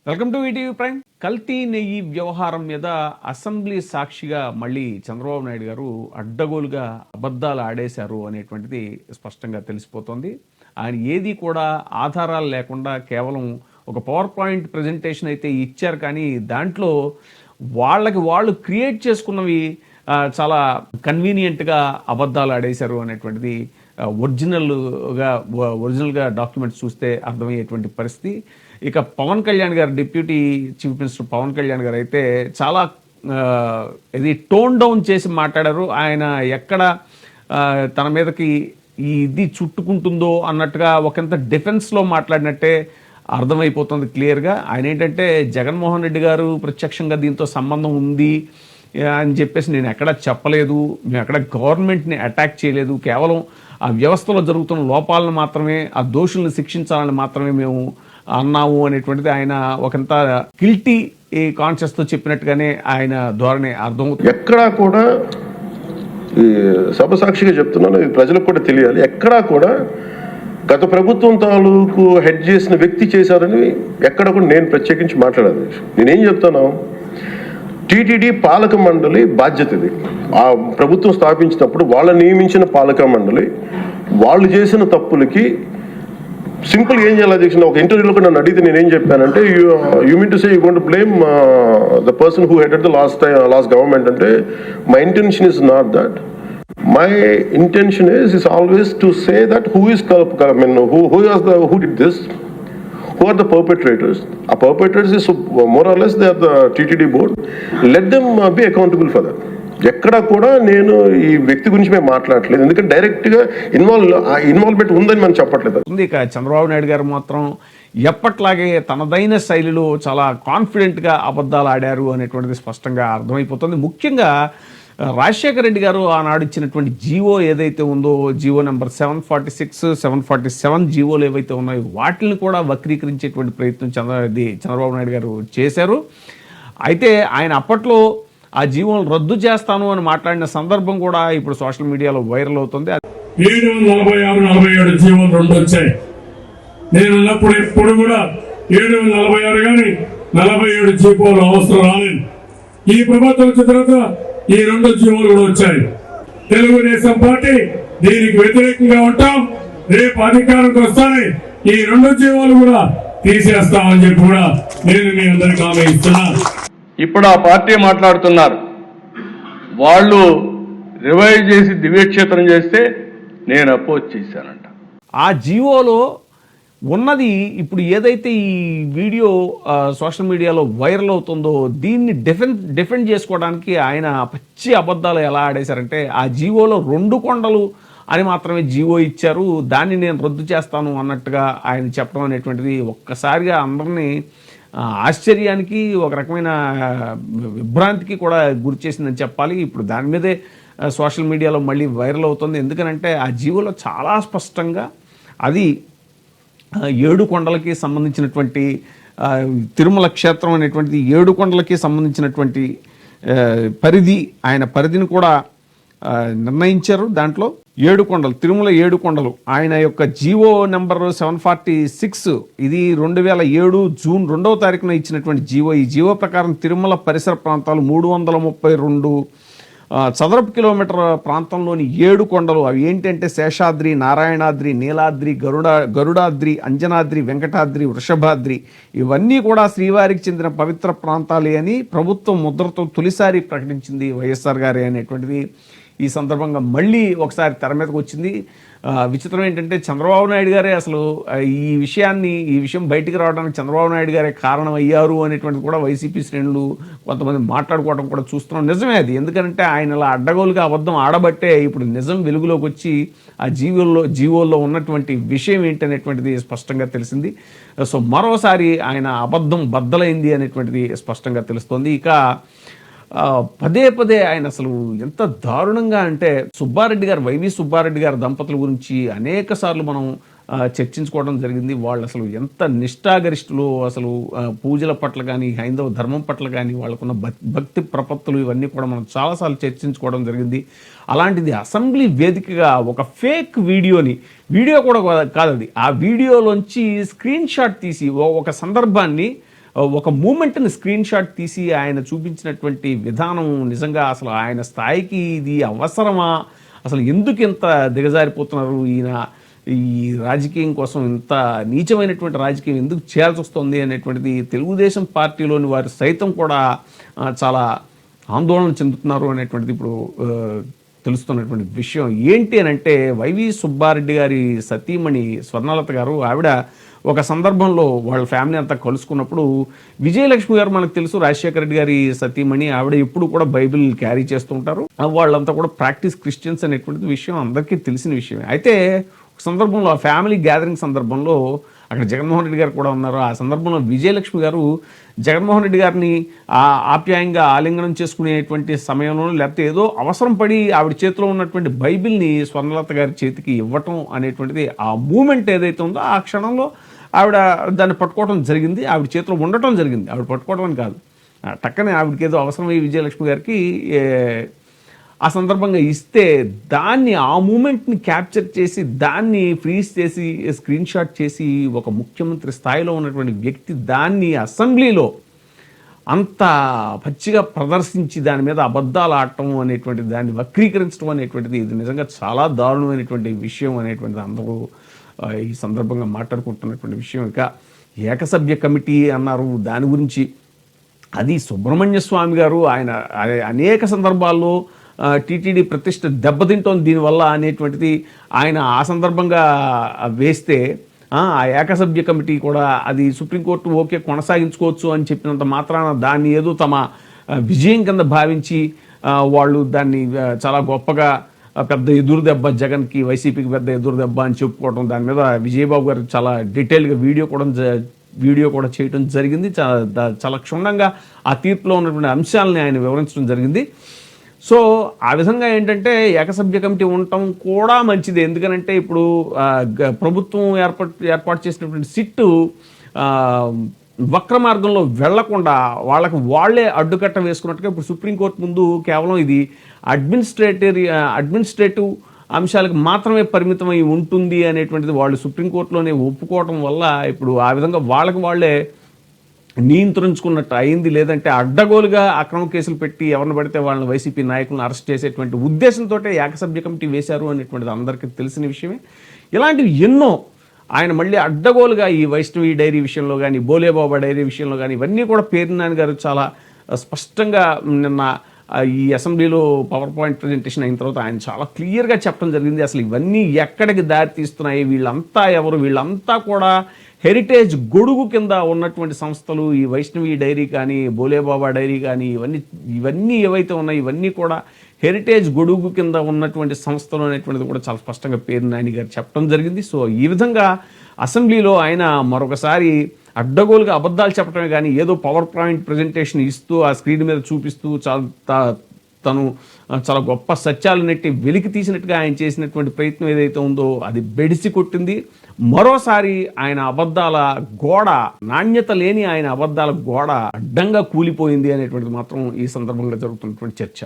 Welcome to ETV prime. కల్తీ నెయ్యి వ్యవహారం మీద అసెంబ్లీ సాక్షిగా మళ్ళీ చంద్రబాబు నాయుడు గారు అడ్డగోలుగా అబద్ధాలు ఆడేశారు అనేటువంటిది స్పష్టంగా తెలిసిపోతుంది. ఆయన ఏది కూడా ఆధారాలు లేకుండా కేవలం ఒక పవర్ పాయింట్ ప్రజెంటేషన్ అయితే ఇచ్చారు, కానీ దాంట్లో వాళ్ళు క్రియేట్ చేసుకున్నవి చాలా కన్వీనియంట్గా అబద్ధాలు ఆడేశారు అనేటువంటిది ఒరిజినల్గా డాక్యుమెంట్స్ చూస్తే అర్థమయ్యేటువంటి పరిస్థితి. ఇక పవన్ కళ్యాణ్ గారు, deputy chief minister Pawan Kalyan గారు అయితే చాలా ఇది టోన్ డౌన్ చేసి మాట్లాడారు. ఆయన ఎక్కడ తన మీదకి ఇది చుట్టుకుంటుందో అన్నట్టుగా ఒకంత డిఫెన్స్లో మాట్లాడినట్టే అర్థమైపోతుంది క్లియర్గా. ఆయన ఏంటంటే జగన్మోహన్ రెడ్డి గారు ప్రత్యక్షంగా దీంతో సంబంధం ఉంది అని చెప్పేసి నేను ఎక్కడా చెప్పలేదు, మేము ఎక్కడ గవర్నమెంట్ని అటాక్ చేయలేదు, కేవలం ఆ వ్యవస్థలో జరుగుతున్న లోపాలను మాత్రమే, ఆ దోషుల్ని శిక్షించాలని మాత్రమే మేము అన్నాము అనేటువంటిది ఆయన ఒకంత గిల్టీ కాన్షియస్తో చెప్పినట్టుగానే ఆయన ధోరణి అర్థమవుతుంది. ఎక్కడా కూడా ఈ సభ సాక్షిగా చెప్తున్నాను, ఇది ప్రజలకు కూడా తెలియాలి, ఎక్కడా కూడా గత ప్రభుత్వం తాలూకు హెడ్ చేసిన వ్యక్తి చేశారని ఎక్కడ కూడా నేను ప్రత్యేకించి మాట్లాడాను. నేనేం చెప్తాను, టీటీడీ పాలక మండలి బాధ్యత ఇది. ఆ ప్రభుత్వం స్థాపించినప్పుడు వాళ్ళ నియమించిన పాలక మండలి వాళ్ళు చేసిన తప్పులకి సింపుల్ ఏం చేయాలి అధ్యక్ష, ఒక ఇంటర్వ్యూలో కూడా నన్ను అడిగితే నేనేం చెప్పానంటే, you mean to say you going to blame the person who headed the last government అంటే my intention is not that. My intention is always to say that who did this, who are the perpetrators. A perpetrators is more or less they are the TTD board. Let them be accountable for that. ఎక్కడ కూడా నేను ఈ వ్యక్తి గురించి మేము మాట్లాడలేదు, ఎందుకంటే డైరెక్ట్గా ఇన్వాల్వ్మెంట్ ఉందని మనం చెప్పట్లేదు. ఇక చంద్రబాబు నాయుడు గారు మాత్రం ఎప్పట్లాగే తనదైన శైలిలో చాలా కాన్ఫిడెంట్గా అబద్ధాలు ఆడారు అనేటువంటిది స్పష్టంగా అర్థమైపోతుంది. ముఖ్యంగా రాజశేఖర రెడ్డి గారు ఆనాడు ఇచ్చినటువంటి జీవో ఏదైతే ఉందో, జీవో నెంబర్ 746, 747 జీవోలు ఏవైతే ఉన్నాయో వాటిని కూడా వక్రీకరించేటువంటి ప్రయత్నం చంద్రబాబు నాయుడు గారు చేశారు. అయితే ఆయన అప్పట్లో ఆ జీవోలను రద్దు చేస్తాను అని మాట్లాడిన సందర్భం కూడా ఇప్పుడు సోషల్ మీడియాలో వైరల్ అవుతుంది. 746, 47 జీవోలు రెండు వచ్చాయి. నేను ఉన్నప్పుడు ఎప్పుడు కూడా 746 కానీ 47 జీవోలు అవసరం రాలేదు. ఈ ప్రభుత్వం వచ్చిన తర్వాత ఈ రెండు జీవోలు కూడా వచ్చాయి. తెలుగుదేశం పార్టీ దీనికి వ్యతిరేకంగా ఉంటాం, రేపు అధికారంకి వస్తానే ఈ రెండు జీవోలు కూడా తీసేస్తామని చెప్పి కూడా నేను మీ అందరికీ హామీ ఇస్తున్నాను. ఇప్పుడు ఆ పార్టీ మాట్లాడుతున్నారు, వాళ్ళు రివైజ్ చేసి దివ్యక్షేత్రం చేస్తే నేను అపోజ్ చేశానంట. ఆ జీవోలో ఉన్నది ఇప్పుడు ఏదైతే ఈ వీడియో సోషల్ మీడియాలో వైరల్ అవుతుందో దీన్ని డిఫెండ్ చేసుకోవడానికి ఆయన పచ్చి అబద్ధాలు ఎలా ఆడేశారంటే, ఆ జీవోలో 2 కొండలు అని మాత్రమే జీవో ఇచ్చారు, దాన్ని నేను రద్దు చేస్తాను అన్నట్టుగా ఆయన చెప్పడం అనేటువంటిది ఒక్కసారిగా అందరినీ ఆశ్చర్యానికి, ఒక రకమైన విభ్రాంతికి కూడా గురి చేసిందని చెప్పాలి. ఇప్పుడు దాని మీదే సోషల్ మీడియాలో మళ్ళీ వైరల్ అవుతుంది. ఎందుకనంటే ఆ జీవోలో చాలా స్పష్టంగా అది 7 కొండలకి సంబంధించినటువంటి తిరుమల క్షేత్రం అనేటువంటిది 7 కొండలకి సంబంధించినటువంటి పరిధి, ఆయన పరిధిని కూడా నిర్ణయించారు. దాంట్లో 7 కొండలు, తిరుమల 7 కొండలు ఆయన యొక్క జీవో నెంబర్ 746, ఇది 2007 జూన్ 2వ తారీఖున ఇచ్చినటువంటి జీవో. ఈ జీవో ప్రకారం తిరుమల పరిసర ప్రాంతాలు 332 చదరపు కిలోమీటర్ ప్రాంతంలోని 7 కొండలు, అవి ఏంటంటే శేషాద్రి, నారాయణాద్రి, నీలాద్రి, గరుడాద్రి, అంజనాద్రి, వెంకటాద్రి, వృషభాద్రి, ఇవన్నీ కూడా శ్రీవారికి చెందిన పవిత్ర ప్రాంతాలే అని ప్రభుత్వం ముద్రతో తొలిసారి ప్రకటించింది వైఎస్ఆర్ గారే అనేటువంటిది ఈ సందర్భంగా మళ్ళీ ఒకసారి తెర మీదకి వచ్చింది. విచిత్రం ఏంటంటే చంద్రబాబు నాయుడు గారే అసలు ఈ విషయం బయటికి రావడానికి చంద్రబాబు నాయుడు గారే కారణం అయ్యారు అనేటువంటిది కూడా వైసీపీ శ్రేణులు కొంతమంది మాట్లాడుకోవడం కూడా చూస్తున్నాం. నిజమే అది, ఎందుకంటే ఆయన అలా అడ్డగోలుగా అబద్ధం ఆడబట్టే ఇప్పుడు నిజం వెలుగులోకి వచ్చి ఆ జీవోల్లో ఉన్నటువంటి విషయం ఏంటనేటువంటిది స్పష్టంగా తెలిసింది. సో మరోసారి ఆయన అబద్ధం బద్దలైంది అనేటువంటిది స్పష్టంగా తెలుస్తోంది. ఇక పదే పదే ఆయన అసలు ఎంత దారుణంగా అంటే వైవి సుబ్బారెడ్డి గారి దంపతుల గురించి అనేక సార్లు మనం చర్చించుకోవడం జరిగింది. వాళ్ళు అసలు ఎంత నిష్ఠాగరిష్ఠులు, అసలు పూజల పట్ల కానీ హైందవ ధర్మం పట్ల కానీ వాళ్ళకున్న భక్తి ప్రపత్తులు ఇవన్నీ కూడా మనం చాలాసార్లు చర్చించుకోవడం జరిగింది. అలాంటిది అసెంబ్లీ వేదికగా ఒక ఫేక్ వీడియో కూడా కాదు అది, ఆ వీడియోలోంచి స్క్రీన్ షాట్ తీసి ఒక సందర్భాన్ని ఒక మూమెంట్ని స్క్రీన్ షాట్ తీసి ఆయన చూపించినటువంటి విధానం నిజంగా అసలు ఆయన స్థాయికి ఇది అవసరమా, అసలు ఎందుకు ఇంత దిగజారిపోతున్నారు ఈయన, ఈ రాజకీయం కోసం ఇంత నీచమైనటువంటి రాజకీయం ఎందుకు చేయాల్సి వస్తుంది అనేటువంటిది తెలుగుదేశం పార్టీలోని వారు సైతం కూడా చాలా ఆందోళన చెందుతున్నారు అనేటువంటిది ఇప్పుడు తెలుస్తున్నటువంటి విషయం. ఏంటి అని అంటే వైవి సుబ్బారెడ్డి గారి సతీమణి స్వర్ణలత గారు, ఆవిడ ఒక సందర్భంలో వాళ్ళ ఫ్యామిలీ అంతా కలుసుకున్నప్పుడు, విజయలక్ష్మి గారు మనకు తెలుసు రాజశేఖర రెడ్డి గారి సతీమణి, ఆవిడ ఎప్పుడు కూడా బైబిల్ క్యారీ చేస్తూ ఉంటారు. వాళ్ళంతా కూడా ప్రాక్టీస్ క్రిస్టియన్స్ అనేటువంటిది విషయం అందరికీ తెలిసిన విషయమే. అయితే ఒక సందర్భంలో ఆ ఫ్యామిలీ గ్యాదరింగ్ సందర్భంలో అక్కడ జగన్మోహన్ రెడ్డి గారు కూడా ఉన్నారు. ఆ సందర్భంలో విజయలక్ష్మి గారు జగన్మోహన్ రెడ్డి గారిని ఆప్యాయంగా ఆలింగనం చేసుకునేటువంటి సమయంలో, లేకపోతే ఏదో అవసరం పడి ఆవిడ చేతిలో ఉన్నటువంటి బైబిల్ని స్వర్ణలత గారి చేతికి ఇవ్వటం అనేటువంటిది, ఆ మూమెంట్ ఏదైతే ఉందో ఆ క్షణంలో ఆవిడ దాన్ని పట్టుకోవడం జరిగింది. ఆవిడ చేతిలో ఉండటం జరిగింది, ఆవిడ పట్టుకోవడం అని కాదు. టక్కనే ఆవిడకి ఏదో అవసరమై విజయలక్ష్మి గారికి ఆ సందర్భంగా ఇస్తే దాన్ని, ఆ మూమెంట్ని క్యాప్చర్ చేసి దాన్ని ఫ్రీజ్ చేసి స్క్రీన్ షాట్ చేసి ఒక ముఖ్యమంత్రి స్థాయిలో ఉన్నటువంటి వ్యక్తి దాన్ని అసెంబ్లీలో అంత పచ్చిగా ప్రదర్శించి దాని మీద అబద్ధాలు ఆడటం అనేటువంటిది, దాన్ని వక్రీకరించడం అనేటువంటిది, ఇది నిజంగా చాలా దారుణమైనటువంటి విషయం అనేటువంటిది అందరూ ఈ సందర్భంగా మాట్లాడుకుంటున్నటువంటి విషయం. ఇక ఏకసభ్య కమిటీ అన్నారు, దాని గురించి అది సుబ్రహ్మణ్య స్వామి గారు ఆయన అనేక సందర్భాల్లో టీటీడీ ప్రతిష్ట దెబ్బతింటోంది దీనివల్ల అనేటువంటిది ఆయన ఆ సందర్భంగా వేస్తే, ఆ ఏకసభ్య కమిటీ కూడా అది సుప్రీంకోర్టు ఓకే కొనసాగించుకోవచ్చు అని చెప్పినంత మాత్రాన దాన్ని ఏదో తమ విజయం కింద భావించి వాళ్ళు దాన్ని చాలా గొప్పగా పెద్ద ఎదురు దెబ్బ, జగన్కి వైసీపీకి పెద్ద ఎదురు దెబ్బ అని చెప్పుకోవడం, దాని మీద విజయబాబు గారు చాలా డీటెయిల్గా వీడియో కూడా చేయడం జరిగింది. చాలా క్షుణ్ణంగా ఆ తీర్పులో ఉన్నటువంటి అంశాలని ఆయన వివరించడం జరిగింది. సో ఆ విధంగా ఏంటంటే ఏకసభ్య కమిటీ ఉండటం కూడా మంచిది. ఎందుకనంటే ఇప్పుడు ప్రభుత్వం ఏర్పాటు చేసినటువంటి సిట్టు వక్ర మార్గంలో వెళ్లకుండా వాళ్ళకు వాళ్లే అడ్డుకట్ట వేసుకున్నట్టుగా ఇప్పుడు సుప్రీంకోర్టు ముందు కేవలం ఇది అడ్మినిస్ట్రేటివ్ అంశాలకు మాత్రమే పరిమితమై ఉంటుంది అనేటువంటిది వాళ్ళు సుప్రీంకోర్టులోనే ఒప్పుకోవటం వల్ల ఇప్పుడు ఆ విధంగా వాళ్ళకి వాళ్లే నియంత్రించుకున్నట్టు అయింది. లేదంటే అడ్డగోలుగా అక్రమ కేసులు పెట్టి ఎవరిని పడితే వాళ్ళని వైసీపీ నాయకులను అరెస్ట్ చేసేటువంటి ఉద్దేశంతో ఏకసభ్య కమిటీ వేశారు అనేటువంటిది అందరికీ తెలిసిన విషయమే. ఇలాంటివి ఎన్నో ఆయన మళ్ళీ అడ్డగోలుగా ఈ వైష్ణవి డైరీ విషయంలో కానీ, బోలేబాబా డైరీ విషయంలో కానీ, ఇవన్నీ కూడా పేర్నాని గారు చాలా స్పష్టంగా నిన్న ఈ అసెంబ్లీలో పవర్ పాయింట్ ప్రజెంటేషన్ అయిన తర్వాత ఆయన చాలా క్లియర్గా చెప్పడం జరిగింది. అసలు ఇవన్నీ ఎక్కడికి దారి తీస్తున్నాయి, వీళ్ళంతా ఎవరు, వీళ్ళంతా కూడా హెరిటేజ్ గొడుగు కింద ఉన్నటువంటి సంస్థలు. ఈ వైష్ణవి డైరీ కానీ, బోలేబాబా డైరీ కానీ, ఇవన్నీ ఏవైతే ఉన్నాయో ఇవన్నీ కూడా హెరిటేజ్ గొడుగు కింద ఉన్నటువంటి సంస్థలు అనేటువంటిది కూడా చాలా స్పష్టంగా పేర్నాని గారు చెప్పడం జరిగింది. సో ఈ విధంగా అసెంబ్లీలో ఆయన మరొకసారి అడ్డగోలుగా అబద్ధాలు చెప్పడమే కానీ ఏదో పవర్ పాయింట్ ప్రజెంటేషన్ ఇస్తూ ఆ స్క్రీన్ మీద చూపిస్తూ తను చాలా గొప్ప సత్యాలు నెట్టి వెలికి తీసినట్టుగా ఆయన చేసినటువంటి ప్రయత్నం ఏదైతే ఉందో అది బెడిసి కొట్టింది. మరోసారి ఆయన అబద్ధాల గోడ, నాణ్యత లేని ఆయన అబద్ధాల గోడ అడ్డంగా కూలిపోయింది అనేటువంటిది మాత్రం ఈ సందర్భంగా జరుగుతున్నటువంటి చర్చ.